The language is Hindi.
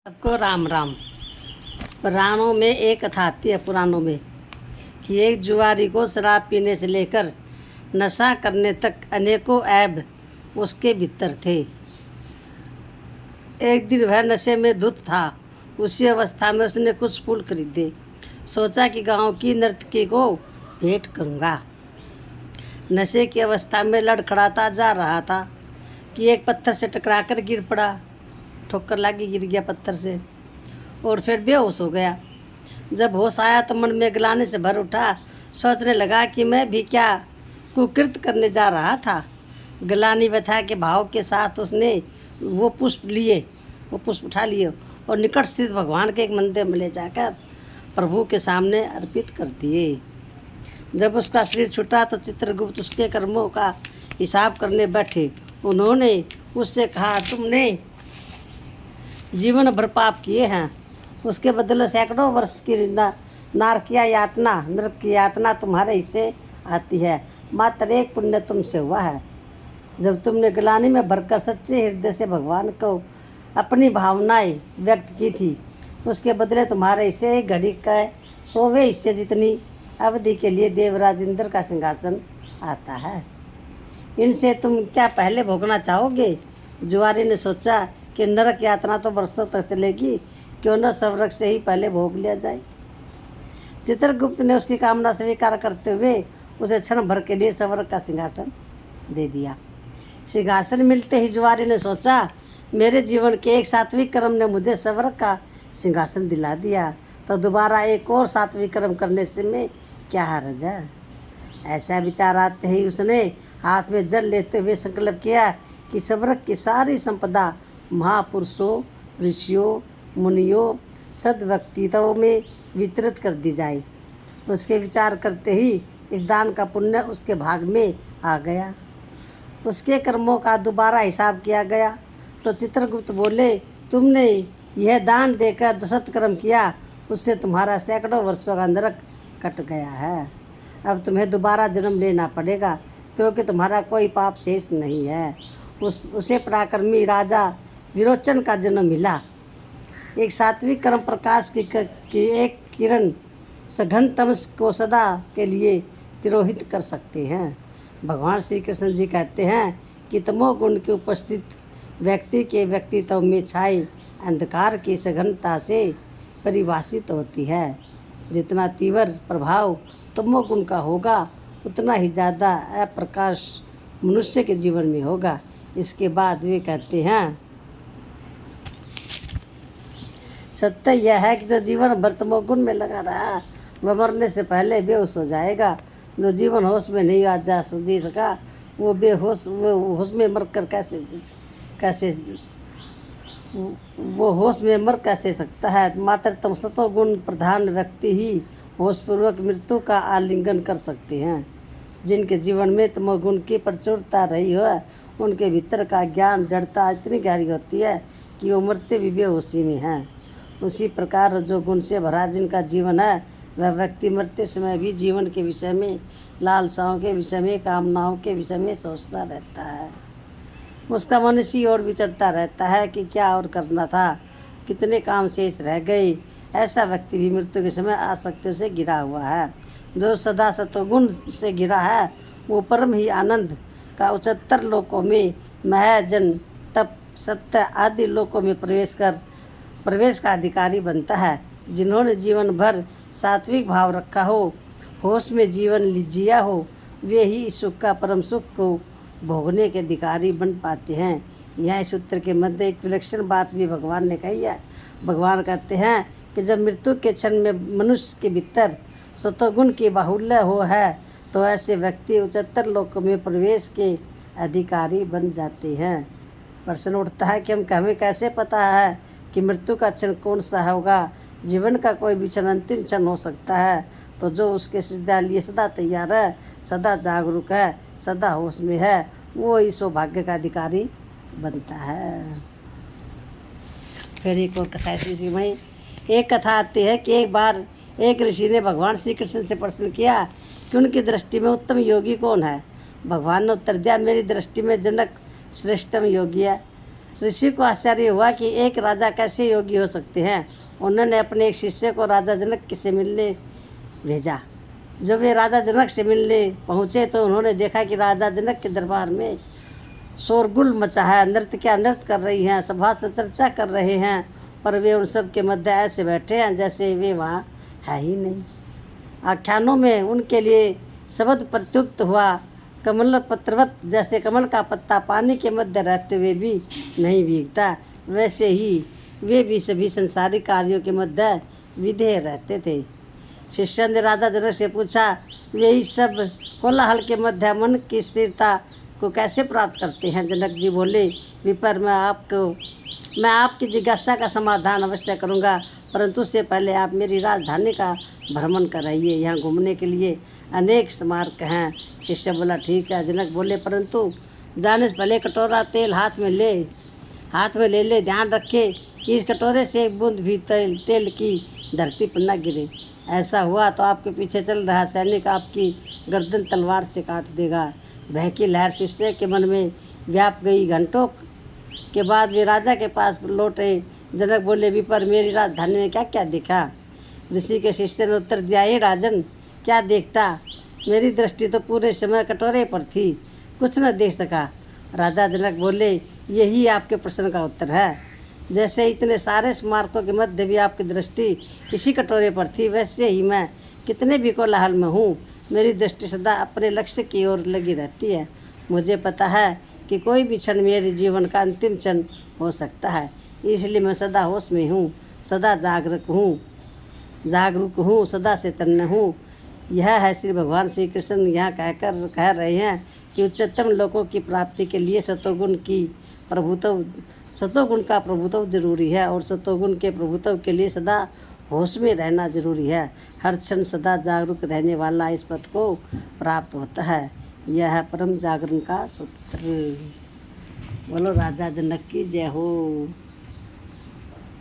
सबको राम राम। पुराणों में एक कथा आती है पुराणों में कि एक जुआरी को शराब पीने से लेकर नशा करने तक अनेकों ऐब उसके भीतर थे। एक दिन वह नशे में धुत था। उसी अवस्था में उसने कुछ फूल खरीदे। सोचा कि गांव की नर्तकी को भेंट करूंगा। नशे की अवस्था में लड़खड़ाता जा रहा था कि एक पत्थर से टकराकर गिर पड़ा। ठोकर लगी, गिर गया पत्थर से और फिर बेहोश हो गया। जब होश आया तो मन में ग्लानि से भर उठा। सोचने लगा कि मैं भी क्या कुकृत्य करने जा रहा था। ग्लानि व्यथा के भाव के साथ उसने वो पुष्प उठा लिए और निकट स्थित भगवान के एक मंदिर में ले जाकर प्रभु के सामने अर्पित कर दिए। जब उसका शरीर छूटा तो चित्रगुप्त उसके कर्मों का हिसाब करने बैठे। उन्होंने उससे कहा, तुमने जीवन भर पाप किए हैं, उसके बदले सैकड़ों वर्ष की नरक की यातना तुम्हारे हिस्से आती है। मात्र एक पुण्य तुमसे हुआ है। जब तुमने ग्लानि में भरकर सच्चे हृदय से भगवान को अपनी भावनाएं व्यक्त की थी, उसके बदले तुम्हारे हिस्से एक घड़ी का 100वें हिस्से जितनी अवधि के लिए देवराज इंद्र का सिंहासन आता है। इनसे तुम क्या पहले भोगना चाहोगे? जुआरी ने सोचा कि नरक यातना तो वर्षों तक चलेगी, क्यों न स्वर्ग से ही पहले भोग लिया जाए। चित्रगुप्त ने उसकी कामना स्वीकार करते हुए उसे क्षण भर के लिए स्वर्ग का सिंहासन दे दिया। सिंहासन मिलते ही जुआरी ने सोचा, मेरे जीवन के एक सात्विक कर्म ने मुझे स्वर्ग का सिंहासन दिला दिया, तो दोबारा एक और सात्विक कर्म करने से में क्या हर्ज है। ऐसा विचार आते ही उसने हाथ में जल लेते हुए संकल्प किया कि स्वर्ग की सारी संपदा महापुरुषों, ऋषियों, मुनियों, सद्व्यक्तित्वों में वितरित कर दी जाए। उसके विचार करते ही इस दान का पुण्य उसके भाग में आ गया। उसके कर्मों का दोबारा हिसाब किया गया तो चित्रगुप्त बोले, तुमने यह दान देकर जो सत्कर्म किया उससे तुम्हारा सैकड़ों वर्षों का नरक कट गया है। अब तुम्हें दोबारा जन्म लेना पड़ेगा, क्योंकि तुम्हारा कोई पाप शेष नहीं है। उसे पराक्रमी राजा विरोचन का जन्म मिला। एक सात्विक कर्म प्रकाश की एक किरण सघन तमस को सदा के लिए तिरोहित कर सकते हैं। भगवान श्री कृष्ण जी कहते हैं कि तमोगुण की उपस्थित व्यक्ति के व्यक्तित्व में छाए अंधकार की सघनता से परिभाषित होती है। जितना तीव्र प्रभाव तमोगुण का होगा, उतना ही ज़्यादा अप्रकाश मनुष्य के जीवन में होगा। इसके बाद वे कहते हैं, सत्य यह है कि जो जीवन भर तमोगुण में लगा रहा वह मरने से पहले बेहोश हो जाएगा। जो जीवन होश में नहीं जी सका वो होश में मर कैसे सकता है। मात्र सतोगुण प्रधान व्यक्ति ही होशपूर्वक मृत्यु का आलिंगन कर सकते हैं। जिनके जीवन में तमोगुण की प्रचुरता रही हो, उनके भीतर का ज्ञान जड़ता इतनी गहरी होती है कि वो मरते भी बेहोशी में हैं। उसी प्रकार जो गुण से भरा जिनका जीवन है, वह व्यक्ति मरते समय भी जीवन के विषय में, लालसाओं के विषय में, कामनाओं के विषय में सोचता रहता है। उसका मन इसी ओर विचरता रहता है कि क्या और करना था, कितने काम शेष रह गए। ऐसा व्यक्ति भी मृत्यु के समय आसक्ति से घिरा हुआ है। जो सदा सतोगुण से घिरा है वो परम ही आनंद का उच्चतर लोकों में, महजन, तप, सत्य आदि लोकों में प्रवेश का अधिकारी बनता है। जिन्होंने जीवन भर सात्विक भाव रखा हो, होश में जीवन जिया हो, वे ही इस सुख का परम सुख को भोगने के अधिकारी बन पाते हैं। यह इस सूत्र के मध्य एक विलक्षण बात भी भगवान ने कही है। भगवान कहते हैं कि जब मृत्यु के क्षण में मनुष्य के भीतर सतोगुण की बाहुल्य हो है, तो ऐसे व्यक्ति उच्चतर लोकों में प्रवेश के अधिकारी बन जाते हैं। प्रश्न उठता है कि हमें कैसे पता है कि मृत्यु का क्षण कौन सा होगा। जीवन का कोई भी क्षण अंतिम क्षण हो सकता है, तो जो उसके लिए सदा तैयार है, सदा जागरूक है, सदा होश में है, वो ही सौभाग्य का अधिकारी बनता है। फिर एक और कथा ऐसी में एक कथा आती है कि एक बार एक ऋषि ने भगवान श्री कृष्ण से प्रश्न किया कि उनकी दृष्टि में उत्तम योगी कौन है। भगवान ने उत्तर दिया, मेरी दृष्टि में जनक श्रेष्ठतम योगी है। ऋषि को आश्चर्य हुआ कि एक राजा कैसे योगी हो सकते हैं। उन्होंने अपने एक शिष्य को राजा जनक से मिलने भेजा। जब वे राजा जनक से मिलने पहुँचे तो उन्होंने देखा कि राजा जनक के दरबार में शोरगुल मचा है, नृत्य कर रही हैं, सभा से चर्चा कर रहे हैं, पर वे उन सब के मध्य ऐसे बैठे हैं जैसे वे वहाँ है ही नहीं। आख्यानों में उनके लिए शब्द प्रत्युक्त हुआ, कमल पत्रवत, जैसे कमल का पत्ता पानी के मध्य रहते हुए भी नहीं भीगता, वैसे ही वे भी सभी संसारिक कार्यों के मध्य विधेय रहते थे। शिष्य ने राजा जनक से पूछा, यही सब कोलाहल के मध्य मन की स्थिरता को कैसे प्राप्त करते हैं? जनक जी बोले, विपर मैं आपकी जिज्ञासा का समाधान अवश्य करूंगा, परंतु उससे पहले आप मेरी राजधानी का भ्रमण कराइए। यहाँ घूमने के लिए अनेक स्मारक हैं। शिष्य बोला, ठीक है। जनक बोले, परंतु जाने से पहले कटोरा तेल हाथ में ले ध्यान रखे कि इस कटोरे से एक बूंद भी तेल की धरती पर न गिरे। ऐसा हुआ तो आपके पीछे चल रहा सैनिक आपकी गर्दन तलवार से काट देगा। भय की लहर शिष्य के मन में व्याप गई। घंटों के बाद वे राजा के पास लौटे। जनक बोले, विपर मेरी राजधानी में क्या क्या देखा? ऋषि के शिष्य ने उत्तर दिया, हे राजन, क्या देखता? मेरी दृष्टि तो पूरे समय कटोरे पर थी, कुछ न देख सका। राजा जनक बोले, यही आपके प्रश्न का उत्तर है। जैसे इतने सारे स्मारकों के मध्य भी आपकी दृष्टि इसी कटोरे पर थी, वैसे ही मैं कितने भी कोलाहल में हूँ, मेरी दृष्टि सदा अपने लक्ष्य की ओर लगी रहती है। मुझे पता है कि कोई भी क्षण मेरे जीवन का अंतिम क्षण हो सकता है, इसलिए मैं सदा होश में हूँ, सदा जागरूक हूँ, सदा चैतन्य हूँ। यह है श्री भगवान श्री कृष्ण यहाँ कह रहे हैं कि उच्चतम लोकों की प्राप्ति के लिए सतोगुण का प्रभुत्व जरूरी है, और सतोगुण के प्रभुत्व के लिए सदा होश में रहना जरूरी है। हर क्षण सदा जागरूक रहने वाला इस पद को प्राप्त होता है। यह है परम जागरण का सूत्र। बोलो राजा जनक की जय हो।